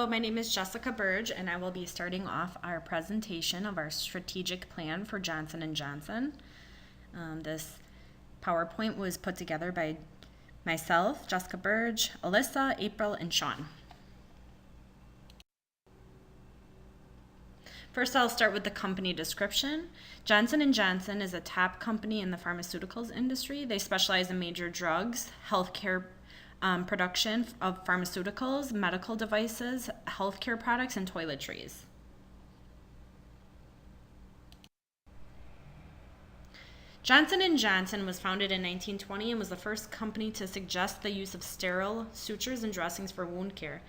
Hello, my name is Jessica Burge, and I will be starting off our presentation of our strategic plan for Johnson & Johnson. This PowerPoint was put together by myself, Jessica Burge, Alyssa, April, and Sean. First, I'll start with the company description. Johnson & Johnson is a top company in the pharmaceuticals industry. They specialize in major drugs, healthcare production of pharmaceuticals, medical devices, healthcare products, and toiletries. Johnson & Johnson was founded in 1920 and was the first company to suggest the use of sterile sutures and dressings for wound care.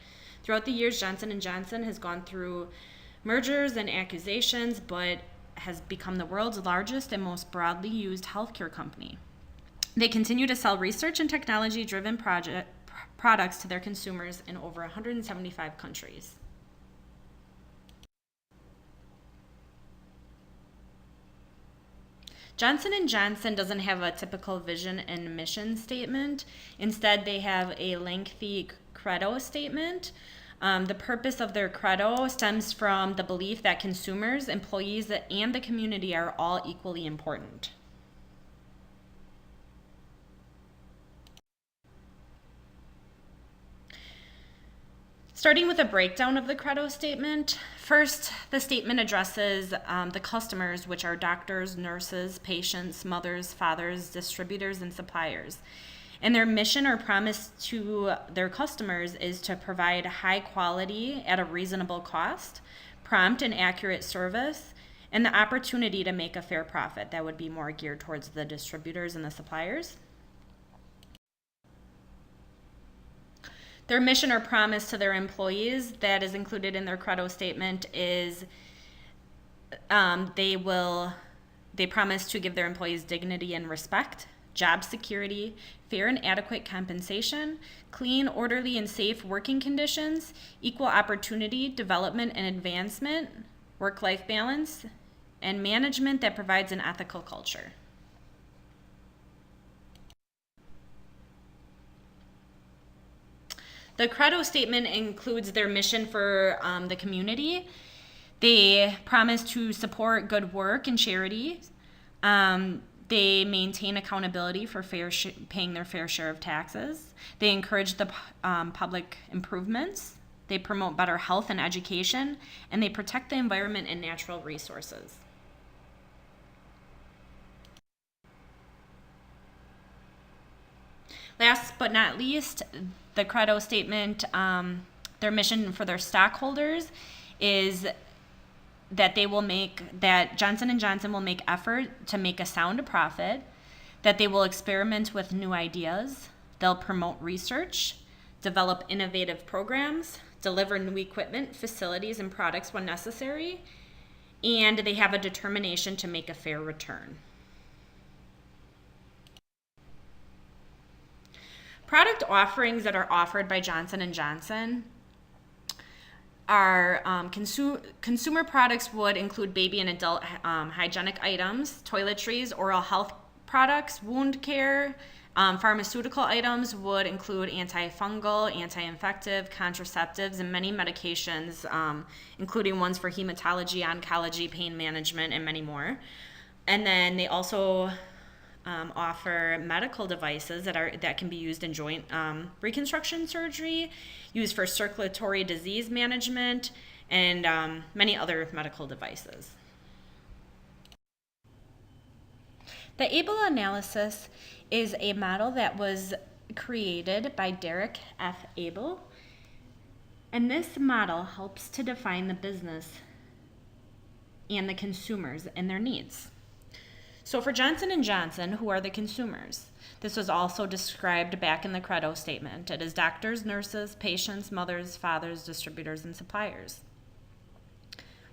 Throughout the years, Johnson & Johnson has gone through mergers and acquisitions, but has become the world's largest and most broadly used healthcare company. They continue to sell research and technology-driven products to their consumers in over 175 countries. Johnson & Johnson doesn't have a typical vision and mission statement. Instead, they have a lengthy credo statement. The purpose of their credo stems from the belief that consumers, employees, and the community are all equally important. Starting with a breakdown of the credo statement, first, the statement addresses the customers, which are doctors, nurses, patients, mothers, fathers, distributors, and suppliers. And their mission or promise to their customers is to provide high quality at a reasonable cost, prompt and accurate service, and the opportunity to make a fair profit. That would be more geared towards the distributors and the suppliers. Their mission or promise to their employees that is included in their credo statement is they promise to give their employees dignity and respect, job security, fair and adequate compensation, clean, orderly, and safe working conditions, equal opportunity, development and advancement, work-life balance, and management that provides an ethical culture. The credo statement includes their mission for the community. They promise to support good work and charity. They maintain accountability for paying their fair share of taxes. They encourage the public improvements. They promote better health and education, and they protect the environment and natural resources. Last but not least, the credo statement, their mission for their stockholders is that Johnson & Johnson will make effort to make a sound profit, that they will experiment with new ideas, they'll promote research, develop innovative programs, deliver new equipment, facilities, and products when necessary, and they have a determination to make a fair return. Product offerings that are offered by Johnson & Johnson are consumer products would include baby and adult hygienic items, toiletries, oral health products, wound care. Pharmaceutical items would include antifungal, anti-infective, contraceptives, and many medications, including ones for hematology, oncology, pain management, and many more. And then they also offer medical devices that can be used in joint reconstruction surgery, used for circulatory disease management, and many other medical devices. The Able analysis is a model that was created by Derek F. Able, and this model helps to define the business and the consumers and their needs. So for Johnson & Johnson, who are the consumers? This was also described back in the credo statement. It is doctors, nurses, patients, mothers, fathers, distributors, and suppliers.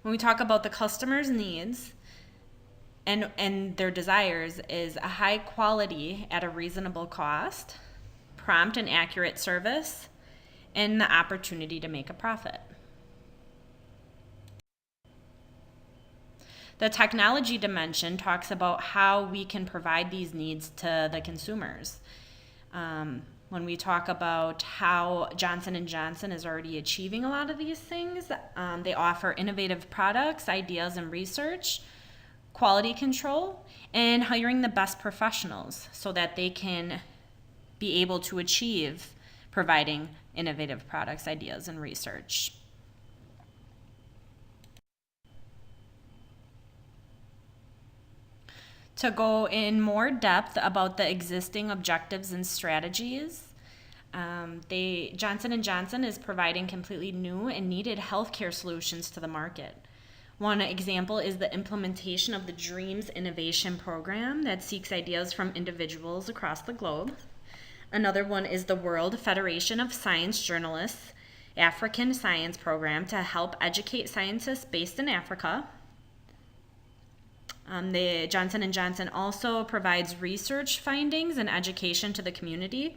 When we talk about the customer's needs and their desires is a high quality at a reasonable cost, prompt and accurate service, and the opportunity to make a profit. The technology dimension talks about how we can provide these needs to the consumers. when we talk about how Johnson & Johnson is already achieving a lot of these things. They offer innovative products, ideas, and research, quality control, and hiring the best professionals so that they can be able to achieve providing innovative products, ideas, and research. To go in more depth about the existing objectives and strategies, Johnson & Johnson is providing completely new and needed healthcare solutions to the market. One example is the implementation of the DREAMS Innovation Program that seeks ideas from individuals across the globe. Another one is the World Federation of Science Journalists African Science Program to help educate scientists based in Africa. The Johnson & Johnson also provides research findings and education to the community.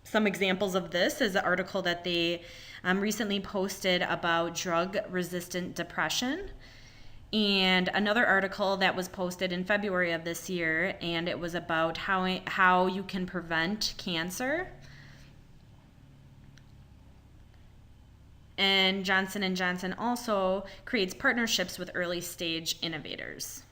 Some examples of this is an article that they recently posted about drug-resistant depression, and another article that was posted in February of this year, and it was about how you can prevent cancer. And Johnson & Johnson also creates partnerships with early-stage innovators.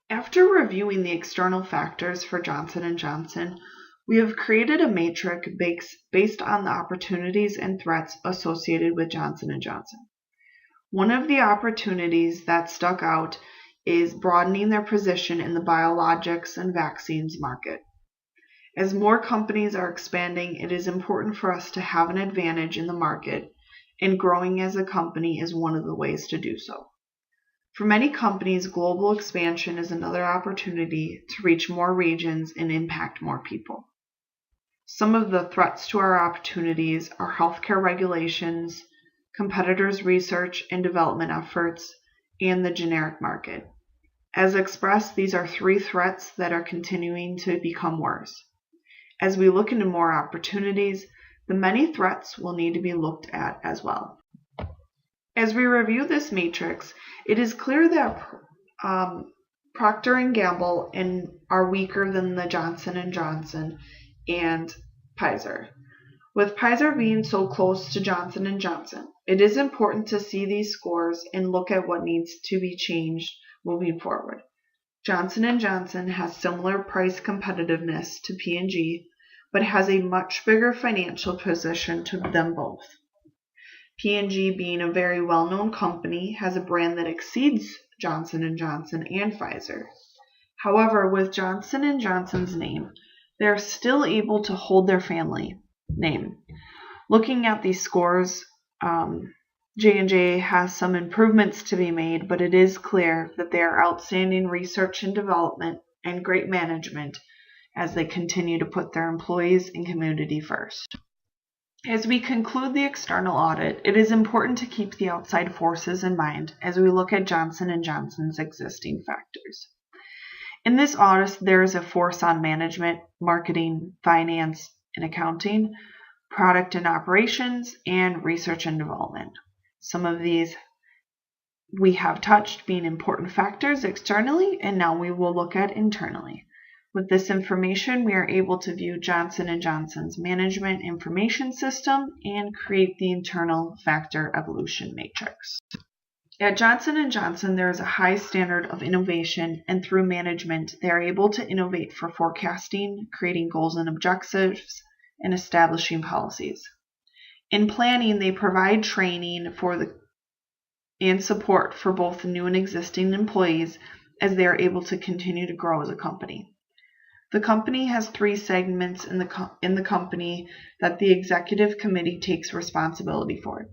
After reviewing the external factors for Johnson & Johnson, we have created a matrix based on the opportunities and threats associated with Johnson & Johnson. One of the opportunities that stuck out is broadening their position in the biologics and vaccines market. As more companies are expanding, it is important for us to have an advantage in the market, and growing as a company is one of the ways to do so. For many companies, global expansion is another opportunity to reach more regions and impact more people. Some of the threats to our opportunities are healthcare regulations, competitors' research and development efforts, and the generic market. As expressed, these are 3 threats that are continuing to become worse. As we look into more opportunities, the many threats will need to be looked at as well. As we review this matrix, it is clear that Procter & Gamble are weaker than the Johnson & Johnson and Pfizer. With Pfizer being so close to Johnson & Johnson, it is important to see these scores and look at what needs to be changed moving forward. Johnson & Johnson has similar price competitiveness to P&G, but has a much bigger financial position to them both. P&G, being a very well-known company, has a brand that exceeds Johnson & Johnson and Pfizer. However, with Johnson & Johnson's name, they are still able to hold their family name. Looking at these scores, J&J has some improvements to be made, but it is clear that they are outstanding research and development and great management as they continue to put their employees and community first. As we conclude the external audit, it is important to keep the outside forces in mind as we look at Johnson & Johnson's existing factors. In this audit, there is a force on management, marketing, finance and accounting, product and operations, and research and development. Some of these we have touched being important factors externally, and now we will look at internally. With this information, we are able to view Johnson & Johnson's management information system and create the internal factor evolution matrix. At Johnson & Johnson, there is a high standard of innovation, and through management, they are able to innovate for forecasting, creating goals and objectives, and establishing policies. In planning, they provide training and support for both new and existing employees as they are able to continue to grow as a company. The company has 3 segments in the company that the executive committee takes responsibility for.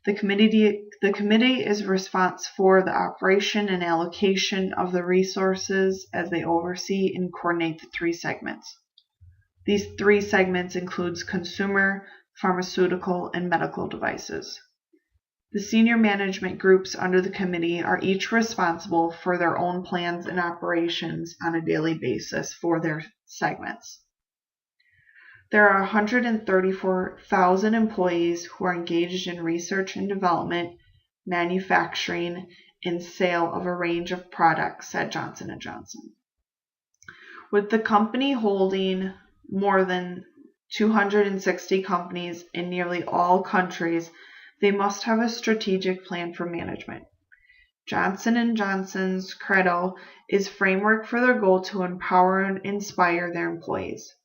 The committee is responsible for the operation and allocation of the resources as they oversee and coordinate the 3 segments. These 3 segments includes consumer, pharmaceutical, and medical devices. The senior management groups under the committee are each responsible for their own plans and operations on a daily basis for their segments. There are 134,000 employees who are engaged in research and development, manufacturing, and sale of a range of products at Johnson & Johnson. With the company holding more than 260 companies in nearly all countries, they must have a strategic plan for management. Johnson & Johnson's credo is framework for their goal to empower and inspire their employees.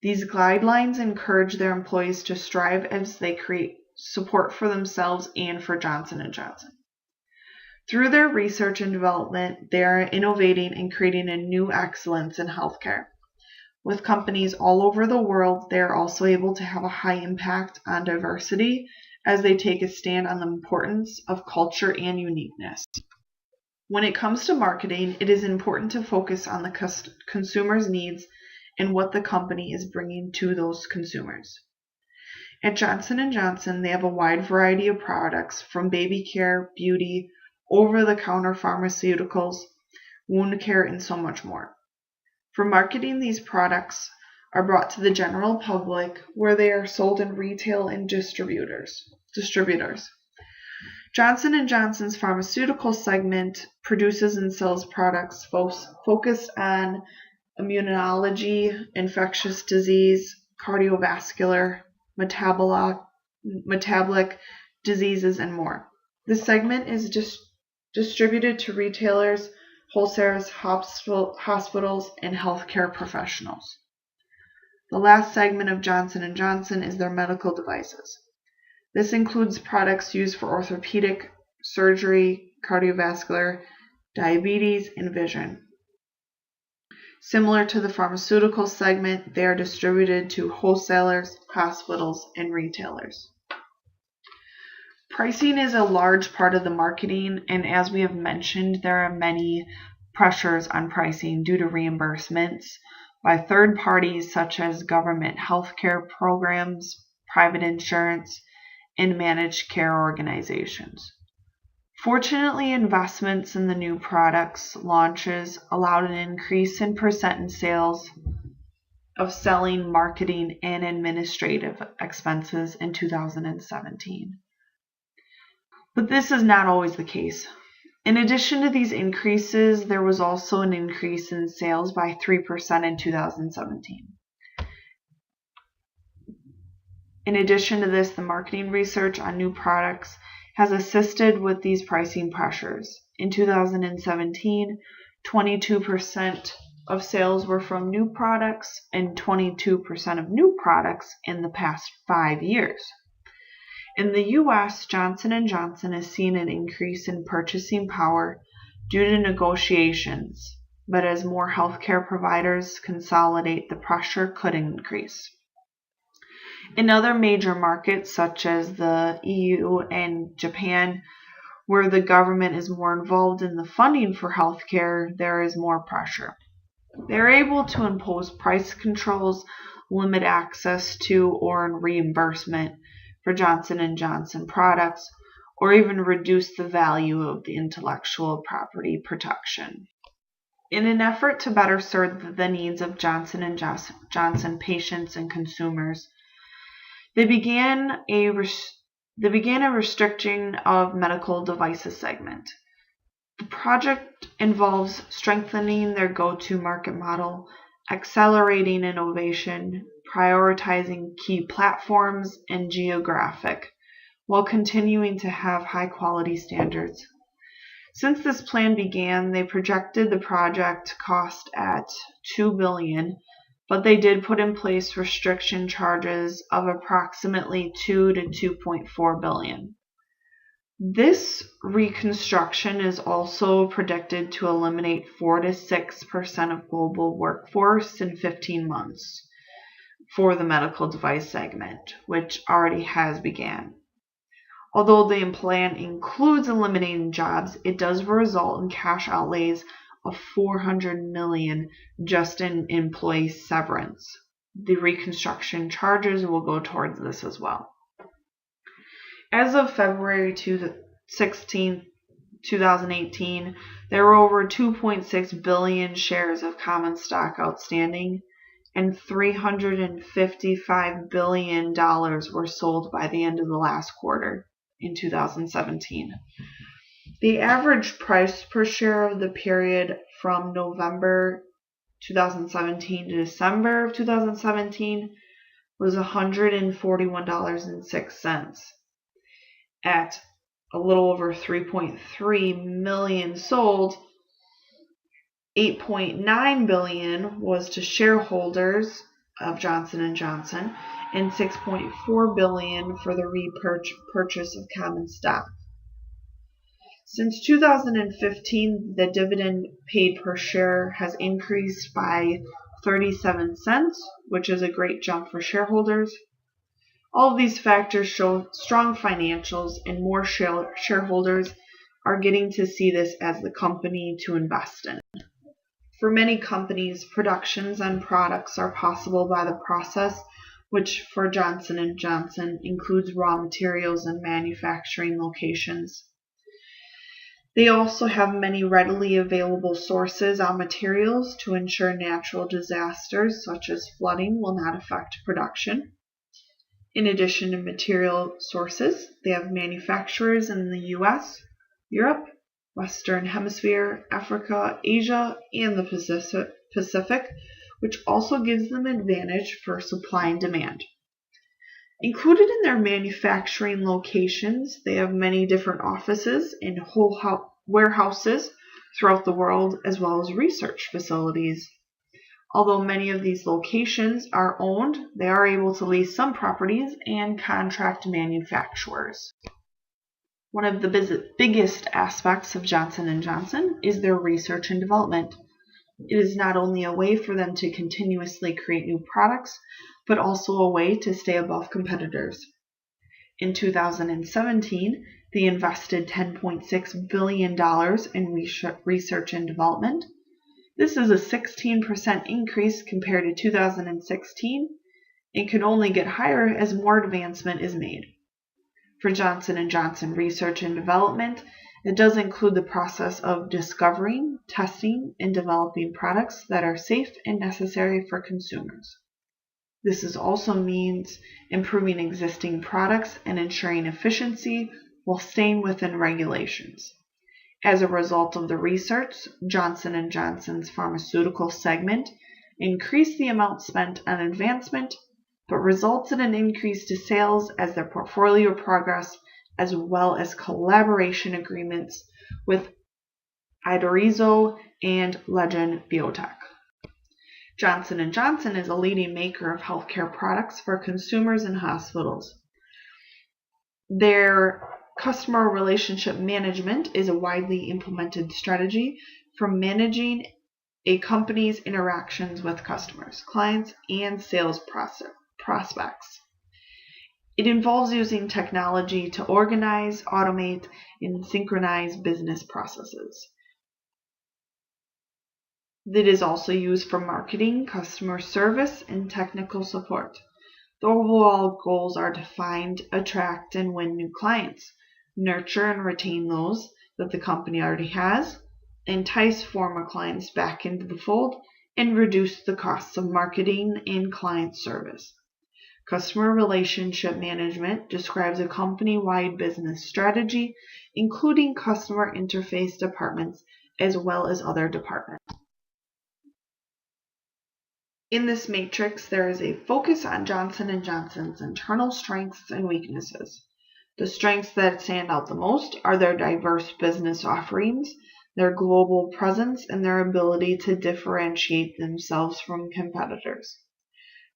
These guidelines encourage their employees to strive as they create support for themselves and for Johnson & Johnson. Through their research and development, they are innovating and creating a new excellence in healthcare. With companies all over the world, they are also able to have a high impact on diversity as they take a stand on the importance of culture and uniqueness. When it comes to marketing, it is important to focus on the consumer's needs and what the company is bringing to those consumers. At Johnson & Johnson, they have a wide variety of products from baby care, beauty, over-the-counter pharmaceuticals, wound care, and so much more. For marketing, these products are brought to the general public where they are sold in retail and distributors. Johnson & Johnson's pharmaceutical segment produces and sells products focused on immunology, infectious disease, cardiovascular, metabolic diseases, and more. This segment is distributed to retailers wholesalers, hospitals, and healthcare professionals. The last segment of Johnson & Johnson is their medical devices. This includes products used for orthopedic, surgery, cardiovascular, diabetes, and vision. Similar to the pharmaceutical segment, they are distributed to wholesalers, hospitals, and retailers. Pricing is a large part of the marketing, and as we have mentioned, there are many pressures on pricing due to reimbursements by third parties such as government healthcare programs, private insurance, and managed care organizations. Fortunately, investments in the new products launches allowed an increase in percent in sales of selling, marketing, and administrative expenses in 2017. But this is not always the case. In addition to these increases, there was also an increase in sales by 3% in 2017. In addition to this, the marketing research on new products has assisted with these pricing pressures. In 2017, 22% of sales were from new products and 22% of new products in the past 5 years. In the U.S., Johnson & Johnson has seen an increase in purchasing power due to negotiations, but as more healthcare providers consolidate, the pressure could increase. In other major markets, such as the EU and Japan, where the government is more involved in the funding for healthcare, there is more pressure. They're able to impose price controls, limit access to or reimbursement for Johnson & Johnson products, or even reduce the value of the intellectual property protection. In an effort to better serve the needs of Johnson & Johnson patients and consumers, they began a restriction of medical devices segment. The project involves strengthening their go-to market model, accelerating innovation, prioritizing key platforms and geographic, while continuing to have high-quality standards. Since this plan began, they projected the project cost at $2 billion, but they did put in place restriction charges of approximately $2 to $2.4 billion. This reconstruction is also predicted to eliminate 4 to 6% of global workforce in 15 months for the medical device segment, which already has begun. Although the plan includes eliminating jobs, it does result in cash outlays of $400 million just in employee severance. The reconstruction charges will go towards this as well. As of February 16, 2018, there were over 2.6 billion shares of common stock outstanding, and $355 billion were sold by the end of the last quarter in 2017. The average price per share of the period from November 2017 to December of 2017 was $141.06. At a little over 3.3 million sold, 8.9 billion was to shareholders of Johnson & Johnson, and 6.4 billion for the repurchase of common stock. Since 2015, the dividend paid per share has increased by 37 cents, which is a great jump for shareholders. All of these factors show strong financials, and more shareholders are getting to see this as the company to invest in. For many companies, productions on products are possible by the process, which for Johnson & Johnson includes raw materials and manufacturing locations. They also have many readily available sources on materials to ensure natural disasters such as flooding will not affect production. In addition to material sources, they have manufacturers in the US, Europe, Western Hemisphere, Africa, Asia, and the Pacific, which also gives them advantage for supply and demand. Included in their manufacturing locations, they have many different offices and whole warehouses throughout the world, as well as research facilities. Although many of these locations are owned, they are able to lease some properties and contract manufacturers. One of the biggest aspects of Johnson & Johnson is their research and development. It is not only a way for them to continuously create new products, but also a way to stay above competitors. In 2017, they invested $10.6 billion in research and development. This is a 16% increase compared to 2016 and can only get higher as more advancement is made. For Johnson & Johnson research and development, it does include the process of discovering, testing, and developing products that are safe and necessary for consumers. This also means improving existing products and ensuring efficiency while staying within regulations. As a result of the research, Johnson & Johnson's pharmaceutical segment increased the amount spent on advancement, but results in an increase to sales as their portfolio progressed, as well as collaboration agreements with Idorsiu and Legend Biotech. Johnson & Johnson is a leading maker of healthcare products for consumers and hospitals. Their customer relationship management is a widely implemented strategy for managing a company's interactions with customers, clients, and sales prospects. It involves using technology to organize, automate, and synchronize business processes. It is also used for marketing, customer service, and technical support. The overall goals are to find, attract, and win new clients, nurture and retain those that the company already has, entice former clients back into the fold, and reduce the costs of marketing and client service. Customer relationship management describes a company-wide business strategy, including customer interface departments as well as other departments. In this matrix, there is a focus on Johnson & Johnson's internal strengths and weaknesses. The strengths that stand out the most are their diverse business offerings, their global presence, and their ability to differentiate themselves from competitors.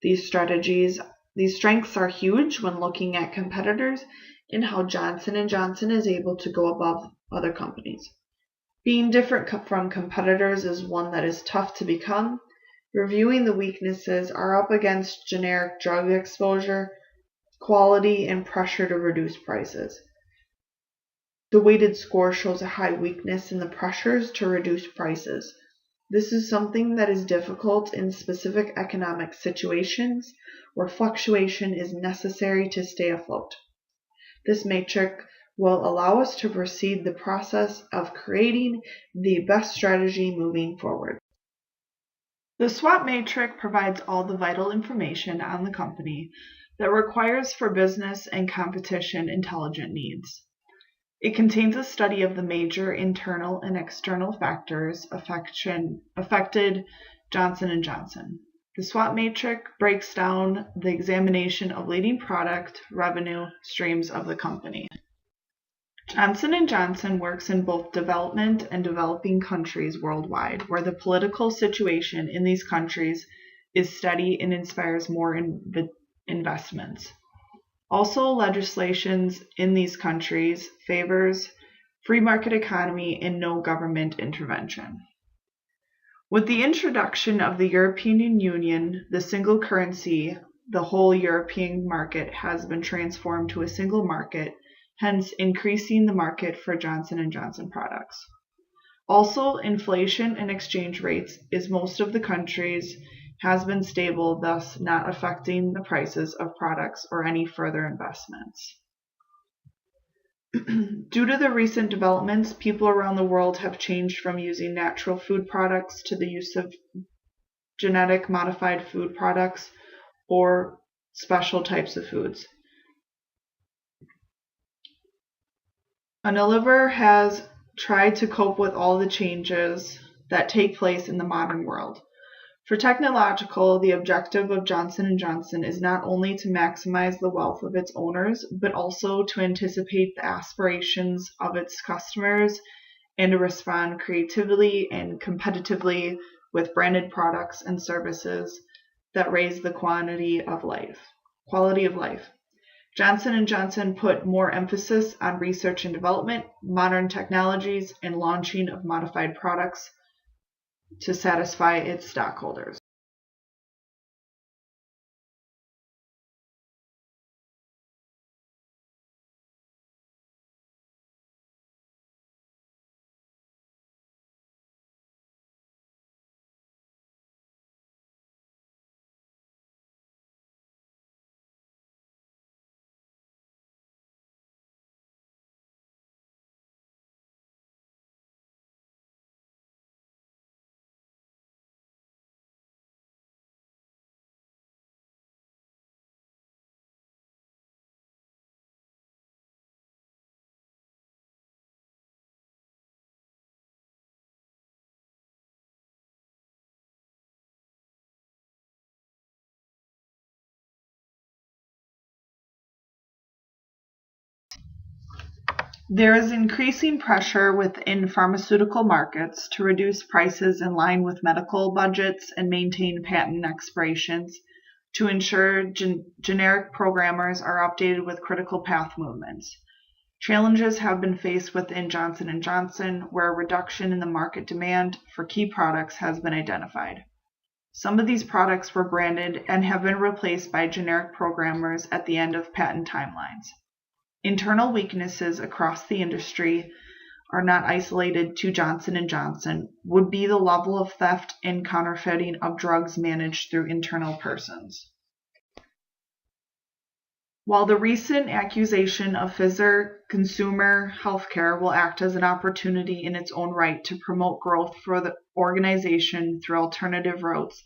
These strengths are huge when looking at competitors and how Johnson & Johnson is able to go above other companies. Being different from competitors is one that is tough to become. Reviewing the weaknesses are up against generic drug exposure, quality, and pressure to reduce prices. The weighted score shows a high weakness in the pressures to reduce prices. This is something that is difficult in specific economic situations where fluctuation is necessary to stay afloat. This matrix will allow us to proceed the process of creating the best strategy moving forward. The SWOT matrix provides all the vital information on the company that requires for business and competition intelligent needs. It contains a study of the major internal and external factors affected Johnson & Johnson. The SWOT matrix breaks down the examination of leading product revenue streams of the company. Johnson & Johnson works in both development and developing countries worldwide, where the political situation in these countries is steady and inspires more investments. Also, legislations in these countries favors free market economy and no government intervention. With the introduction of the European Union, the single currency, the whole European market has been transformed to a single market, hence increasing the market for Johnson & Johnson products. Also, inflation and exchange rates in most of the countries has been stable, thus not affecting the prices of products or any further investments. Due to the recent developments, people around the world have changed from using natural food products to the use of genetic modified food products or special types of foods. Unilever has tried to cope with all the changes that take place in the modern world. For technological, the objective of Johnson & Johnson is not only to maximize the wealth of its owners, but also to anticipate the aspirations of its customers and to respond creatively and competitively with branded products and services that raise the quality of life. Johnson & Johnson put more emphasis on research and development, modern technologies, and launching of modified products to satisfy its stockholders. There is increasing pressure within pharmaceutical markets to reduce prices in line with medical budgets and maintain patent expirations to ensure generic programmers are updated with critical path movements. Challenges have been faced within Johnson & Johnson, where a reduction in the market demand for key products has been identified. Some of these products were branded and have been replaced by generic programmers at the end of patent timelines. Internal weaknesses across the industry are not isolated to Johnson & Johnson, would be the level of theft and counterfeiting of drugs managed through internal persons. While the recent accusation of Pfizer Consumer Healthcare will act as an opportunity in its own right to promote growth for the organization through alternative routes,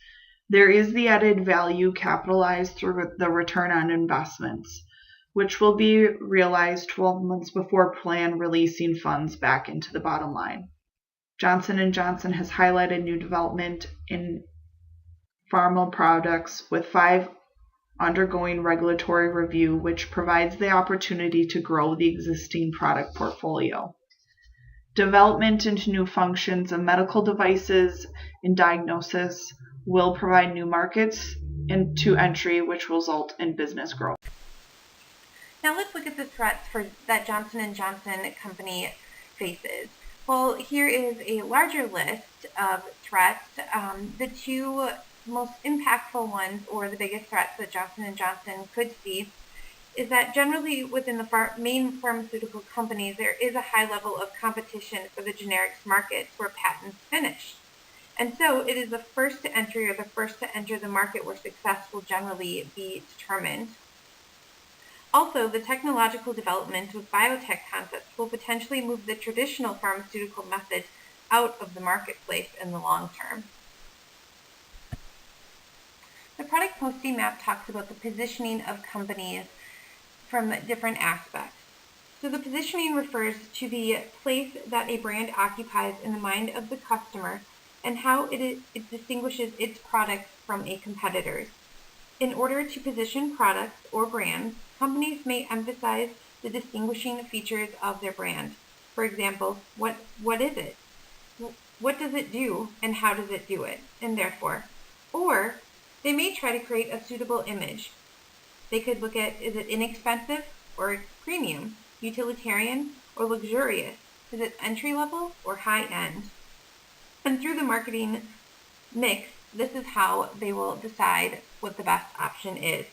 there is the added value capitalized through the return on investments, which will be realized 12 months before plan releasing funds back into the bottom line. Johnson & Johnson has highlighted new development in pharma products, with 5 undergoing regulatory review, which provides the opportunity to grow the existing product portfolio. Development into new functions of medical devices and diagnosis will provide new markets into entry, which will result in business growth. Now let's look at the threats that Johnson & Johnson company faces. Well, here is a larger list of threats. The 2 most impactful ones, or the biggest threats that Johnson & Johnson could see, is that generally within the main pharmaceutical companies, there is a high level of competition for the generics markets where patents finish. And so it is the first to entry or the first to enter the market where success will generally be determined. Also, the technological development with biotech concepts will potentially move the traditional pharmaceutical methods out of the marketplace in the long term. The product posting map talks about the positioning of companies from different aspects. So the positioning refers to the place that a brand occupies in the mind of the customer and how it distinguishes its products from a competitor's. In order to position products or brands, companies may emphasize the distinguishing features of their brand. For example, what is it? What does it do, and how does it do it? And therefore, or they may try to create a suitable image. They could look at, is it inexpensive or premium, utilitarian or luxurious? Is it entry level or high end? And through the marketing mix, this is how they will decide what the best option is.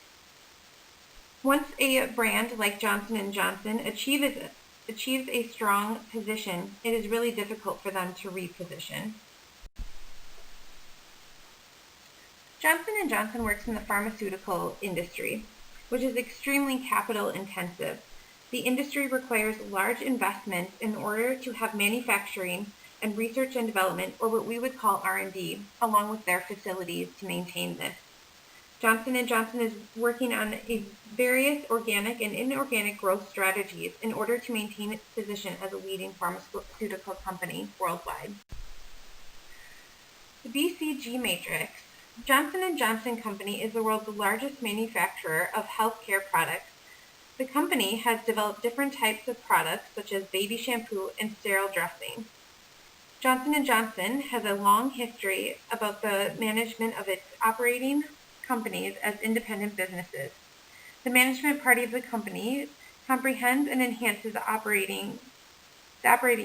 Once a brand like Johnson & Johnson achieves a strong position, it is really difficult for them to reposition. Johnson & Johnson works in the pharmaceutical industry, which is extremely capital intensive. The industry requires large investments in order to have manufacturing and research and development, or what we would call R&D, along with their facilities to maintain this. Johnson & Johnson is working on various organic and inorganic growth strategies in order to maintain its position as a leading pharmaceutical company worldwide. The BCG matrix. Johnson & Johnson Company is the world's largest manufacturer of healthcare products. The company has developed different types of products, such as baby shampoo and sterile dressing. Johnson & Johnson has a long history about the management of its operating companies as independent businesses. The management party of the company comprehends and enhances the operating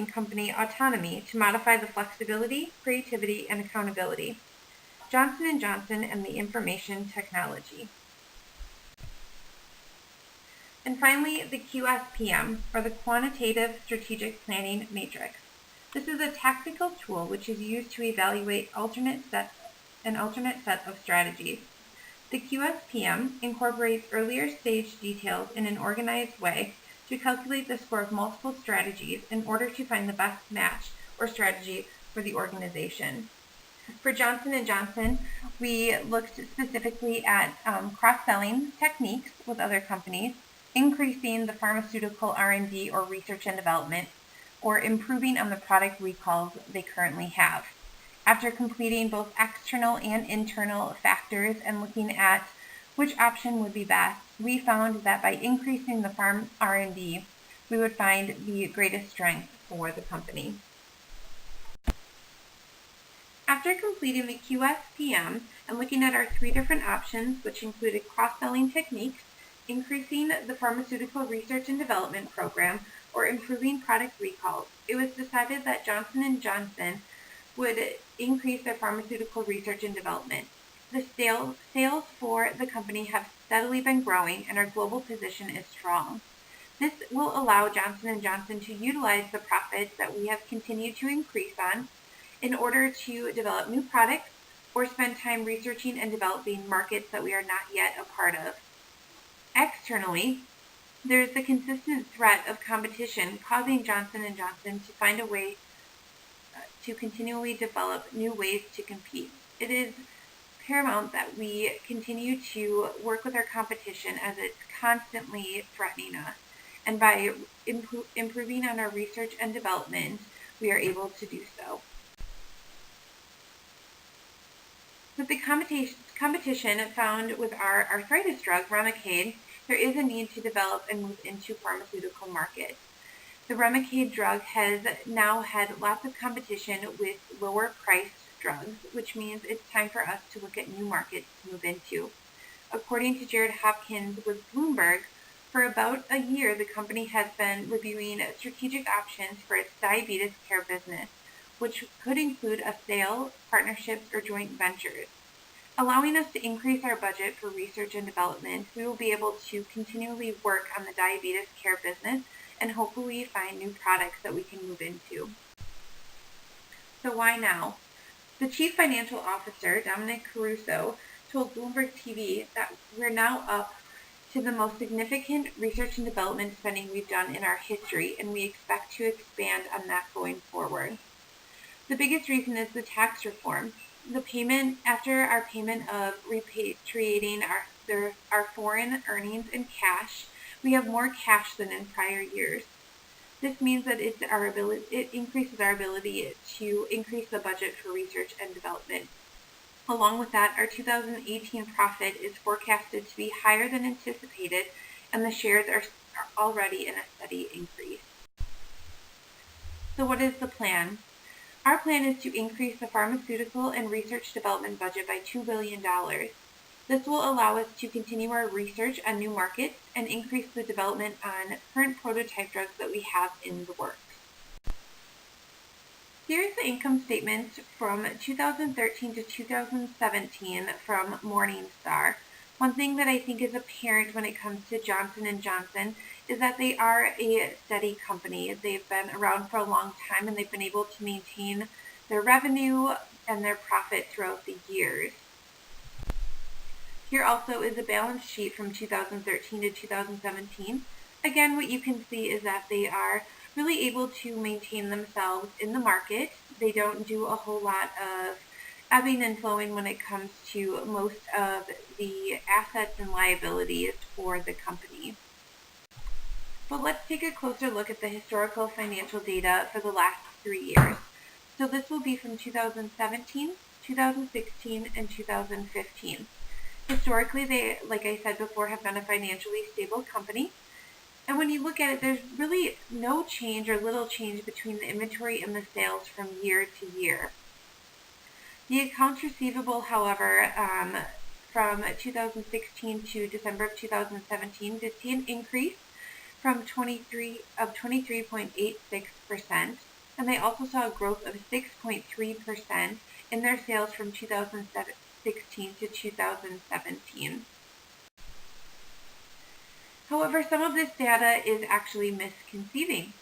company autonomy to modify the flexibility, creativity, and accountability. Johnson & Johnson and the information technology. And finally, the QSPM, or the Quantitative Strategic Planning Matrix. This is a tactical tool which is used to evaluate an alternate set of strategies. The QSPM incorporates earlier stage details in an organized way to calculate the score of multiple strategies in order to find the best match or strategy for the organization. For Johnson & Johnson, we looked specifically at cross-selling techniques with other companies, increasing the pharmaceutical R&D or research and development, or improving on the product recalls they currently have. After completing both external and internal factors and looking at which option would be best, we found that by increasing the farm R&D, we would find the greatest strength for the company. After completing the QSPM and looking at our 3 different options, which included cross-selling techniques, increasing the pharmaceutical research and development program, or improving product recalls, it was decided that Johnson & Johnson would increase their pharmaceutical research and development. The sales for the company have steadily been growing and our global position is strong. This will allow Johnson & Johnson to utilize the profits that we have continued to increase on in order to develop new products or spend time researching and developing markets that we are not yet a part of. Externally, there is the consistent threat of competition causing Johnson & Johnson to find a way to continually develop new ways to compete. It is paramount that we continue to work with our competition as it's constantly threatening us. And by improving on our research and development, we are able to do so. With the competition found with our arthritis drug, Remicade, there is a need to develop and move into pharmaceutical markets. The Remicade drug has now had lots of competition with lower priced drugs, which means it's time for us to look at new markets to move into. According to Jared Hopkins with Bloomberg, for about a year, the company has been reviewing strategic options for its diabetes care business, which could include a sale, partnerships, or joint ventures. Allowing us to increase our budget for research and development, we will be able to continually work on the diabetes care business and hopefully find new products that we can move into. So why now? The Chief Financial Officer, Dominic Caruso, told Bloomberg TV that we're now up to the most significant research and development spending we've done in our history, and we expect to expand on that going forward. The biggest reason is the tax reform. The payment, after our payment of repatriating our foreign earnings in cash, we have more cash than in prior years. This means that it increases our ability to increase the budget for research and development. Along with that, our 2018 profit is forecasted to be higher than anticipated, and the shares are already in a steady increase. So what is the plan? Our plan is to increase the pharmaceutical and research development budget by $2 billion. This will allow us to continue our research on new markets and increase the development on current prototype drugs that we have in the works. Here is the income statement from 2013 to 2017 from Morningstar. One thing that I think is apparent when it comes to Johnson & Johnson is that they are a steady company. They've been around for a long time and they've been able to maintain their revenue and their profit throughout the years. Here also is a balance sheet from 2013 to 2017. Again, what you can see is that they are really able to maintain themselves in the market. They don't do a whole lot of ebbing and flowing when it comes to most of the assets and liabilities for the company. But let's take a closer look at the historical financial data for the last 3 years. So this will be from 2017, 2016, and 2015. Historically, they, like I said before, have been a financially stable company. And when you look at it, there's really no change or little change between the inventory and the sales from year to year. The accounts receivable, however, from 2016 to December of 2017 did see an increase from 23.86%, and they also saw a growth of 6.3% in their sales from 2016 to 2017. However, some of this data is actually misconceiving.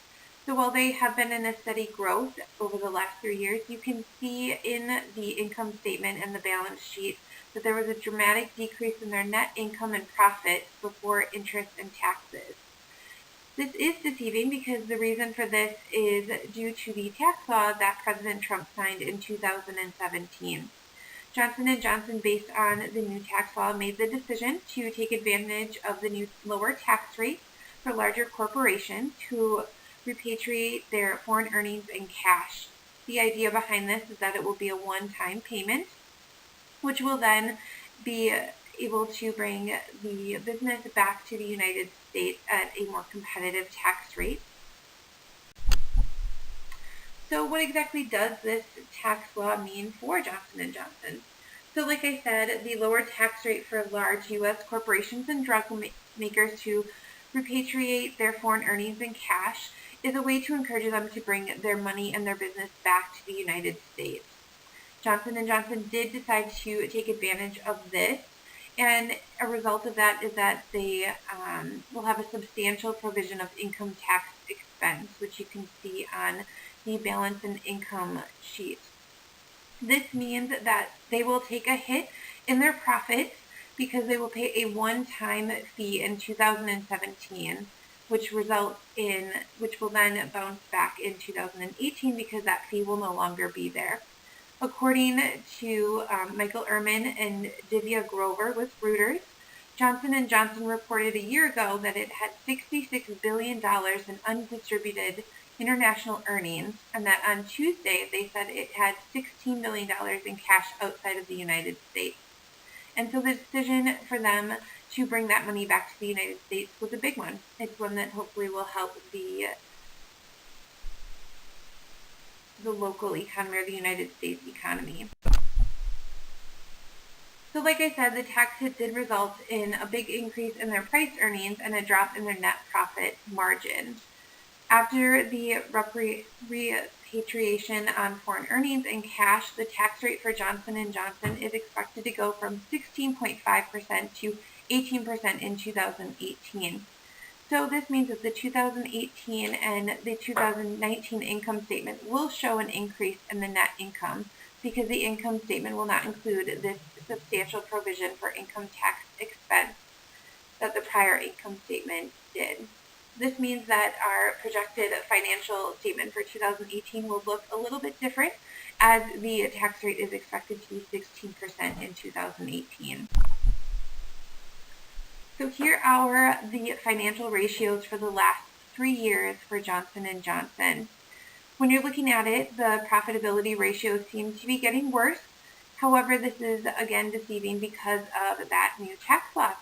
So while they have been in a steady growth over the last 3 years, you can see in the income statement and the balance sheet that there was a dramatic decrease in their net income and profit before interest and taxes. This is deceiving because the reason for this is due to the tax law that President Trump signed in 2017. Johnson & Johnson, based on the new tax law, made the decision to take advantage of the new lower tax rate for larger corporations to repatriate their foreign earnings in cash. The idea behind this is that it will be a one-time payment, which will then be able to bring the business back to the United States at a more competitive tax rate. So what exactly does this tax law mean for Johnson & Johnson? So like I said, the lower tax rate for large U.S. corporations and drug makers to repatriate their foreign earnings in cash is a way to encourage them to bring their money and their business back to the United States. Johnson & Johnson did decide to take advantage of this, and a result of that is that they will have a substantial provision of income tax expense, which you can see on the balance and income sheet. This means that they will take a hit in their profits because they will pay a one-time fee in 2017, which will then bounce back in 2018 because that fee will no longer be there. According to Michael Ehrman and Divya Grover with Reuters, Johnson & Johnson reported a year ago that it had $66 billion in undistributed international earnings, and that on Tuesday they said it had $16 billion in cash outside of the United States. And so the decision for them to bring that money back to the United States was a big one. It's one that hopefully will help the local economy or the United States economy. So like I said, the tax hit did result in a big increase in their price earnings and a drop in their net profit margin. After the repatriation on foreign earnings in cash, the tax rate for Johnson & Johnson is expected to go from 16.5% to 18% in 2018. So this means that the 2018 and the 2019 income statement will show an increase in the net income because the income statement will not include this substantial provision for income tax expense that the prior income statement did. This means that our projected financial statement for 2018 will look a little bit different as the tax rate is expected to be 16% in 2018. So here are the financial ratios for the last 3 years for Johnson & Johnson. When you're looking at it, the profitability ratios seem to be getting worse. However, this is again deceiving because of that new tax law.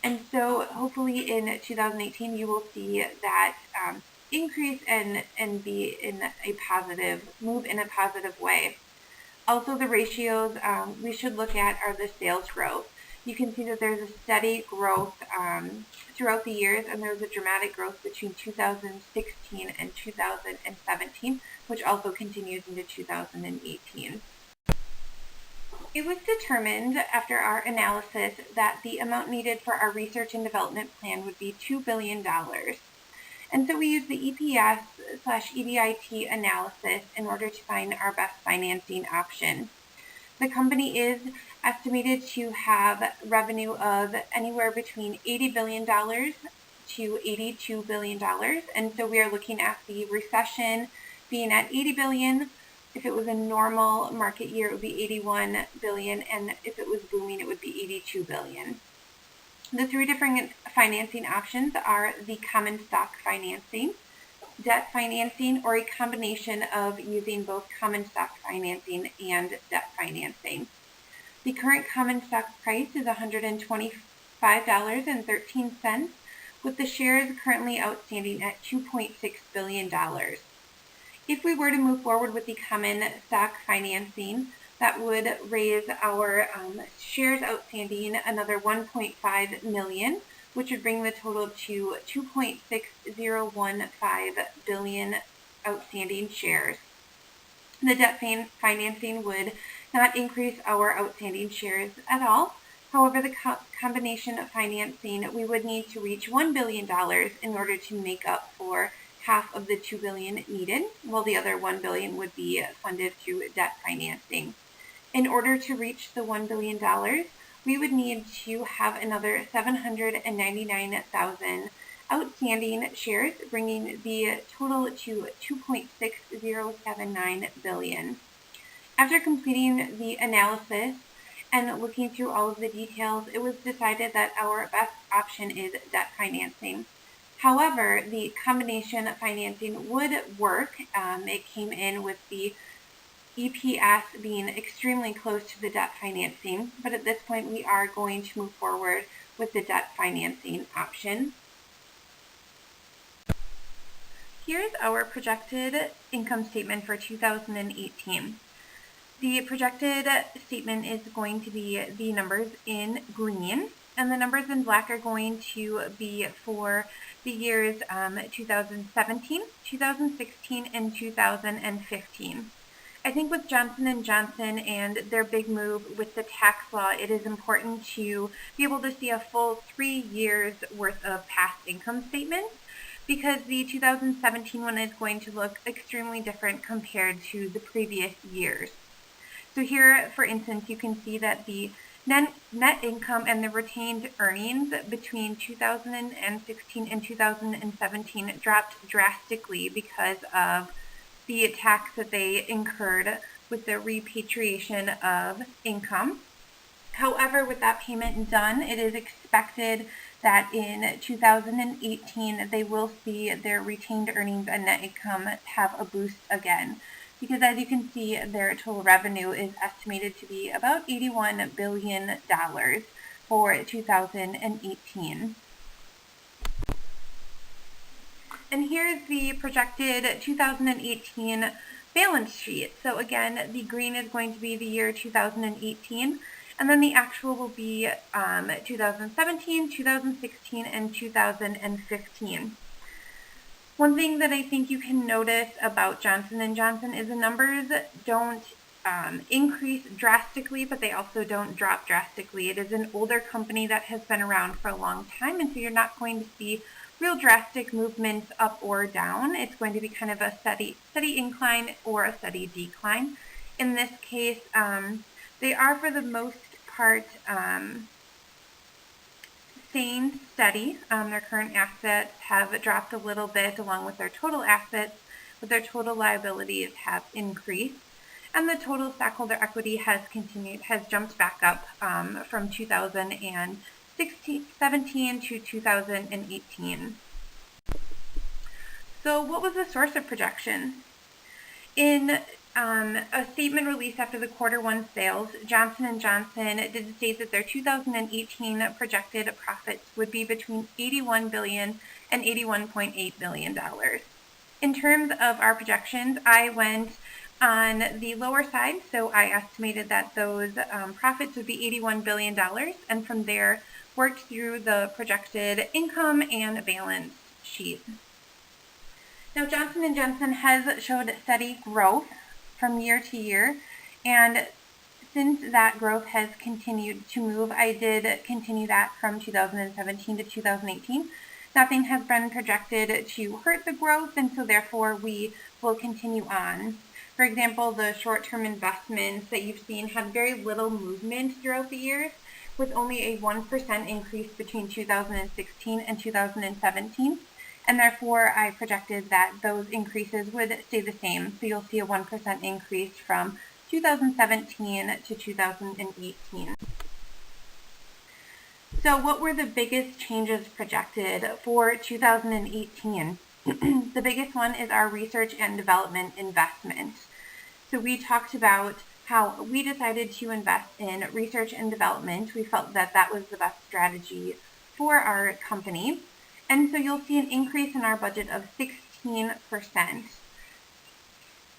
And so hopefully in 2018 you will see that increase and be in a positive, move in a positive way. Also the ratios we should look at are the sales growth. You can see that there's a steady growth throughout the years, and there's a dramatic growth between 2016 and 2017, which also continues into 2018. It was determined after our analysis that the amount needed for our research and development plan would be $2 billion. And so we used the EPS/EBIT analysis in order to find our best financing option. The company is estimated to have revenue of anywhere between $80 billion to $82 billion. And so we are looking at the recession being at $80 billion. If it was a normal market year, it would be $81 billion, and if it was booming, it would be $82 billion. The 3 different financing options are the common stock financing, debt financing, or a combination of using both common stock financing and debt financing. The current common stock price is $125.13, with the shares currently outstanding at $2.6 billion. If we were to move forward with the common stock financing, that would raise our shares outstanding another 1.5 million, which would bring the total to 2.6015 billion outstanding shares. The debt financing would not increase our outstanding shares at all. However, the combination of financing, we would need to reach $1 billion in order to make up for half of the $2 billion needed, while the other $1 billion would be funded through debt financing. In order to reach the $1 billion, we would need to have another 799,000 outstanding shares, bringing the total to 2.6079 billion. After completing the analysis and looking through all of the details, it was decided that our best option is debt financing. However, the combination financing would work. It came in with the EPS being extremely close to the debt financing, but at this point we are going to move forward with the debt financing option. Here's our projected income statement for 2018. The projected statement is going to be the numbers in green, and the numbers in black are going to be for the years 2017, 2016, and 2015. I think with Johnson & Johnson and their big move with the tax law, it is important to be able to see a full 3 years worth of past income statements, because the 2017 one is going to look extremely different compared to the previous years. So here, for instance, you can see that the net income and the retained earnings between 2016 and 2017 dropped drastically because of the tax that they incurred with the repatriation of income. However, with that payment done, it is expected that in 2018 they will see their retained earnings and net income have a boost again, because as you can see, their total revenue is estimated to be about $81 billion for 2018. And here's the projected 2018 balance sheet. So again, the green is going to be the year 2018, and then the actual will be 2017, 2016, and 2015. One thing that I think you can notice about Johnson & Johnson is the numbers don't increase drastically, but they also don't drop drastically. It is an older company that has been around for a long time, and so you're not going to see real drastic movements up or down. It's going to be kind of a steady incline or a steady decline. In this case, they are for the most part staying steady. Their current assets have dropped a little bit along with their total assets, but their total liabilities have increased. And the total stockholder equity has jumped back up from 2017 to 2018. So what was the source of projection? In a statement released after the Q1 sales, Johnson & Johnson did state that their 2018 projected profits would be between $81 billion and $81.8 billion. In terms of our projections, I went on the lower side, so I estimated that those profits would be $81 billion, and from there worked through the projected income and balance sheet. Now, Johnson & Johnson has showed steady growth from year to year, and since that growth has continued to move, I did continue that from 2017 to 2018. Nothing has been projected to hurt the growth, and so therefore we will continue on. For example, the short-term investments that you've seen had very little movement throughout the years, with only a 1% increase between 2016 and 2017. And therefore, I projected that those increases would stay the same. So you'll see a 1% increase from 2017 to 2018. So what were the biggest changes projected for 2018? The biggest one is our research and development investment. So we talked about how we decided to invest in research and development. We felt that that was the best strategy for our company. And so you'll see an increase in our budget of 16%.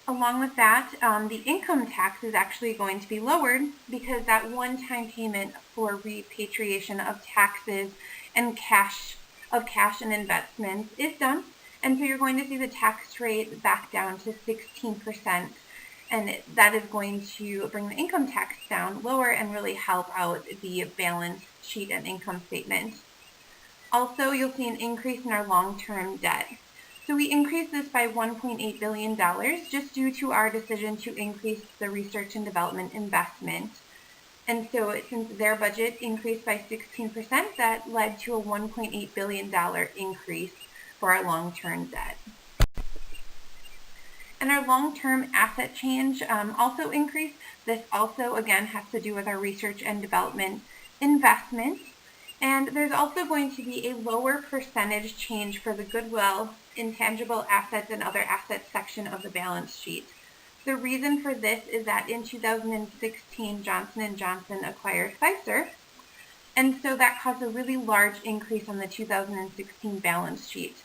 Along with that, the income tax is actually going to be lowered because that one-time payment for repatriation of taxes and cash and investments is done. And so you're going to see the tax rate back down to 16%. And that is going to bring the income tax down lower and really help out the balance sheet and income statement. Also, you'll see an increase in our long-term debt. So we increased this by $1.8 billion just due to our decision to increase the research and development investment. And so since their budget increased by 16%, that led to a $1.8 billion increase for our long-term debt. And our long-term asset change also increased. This also, again, has to do with our research and development investments. And there's also going to be a lower percentage change for the goodwill, intangible assets, and other assets section of the balance sheet. The reason for this is that in 2016, Johnson & Johnson acquired Pfizer, and so that caused a really large increase on the 2016 balance sheet.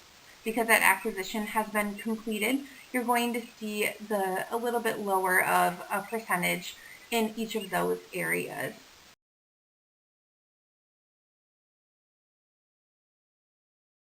Because that acquisition has been completed, you're going to see a little bit lower of a percentage in each of those areas.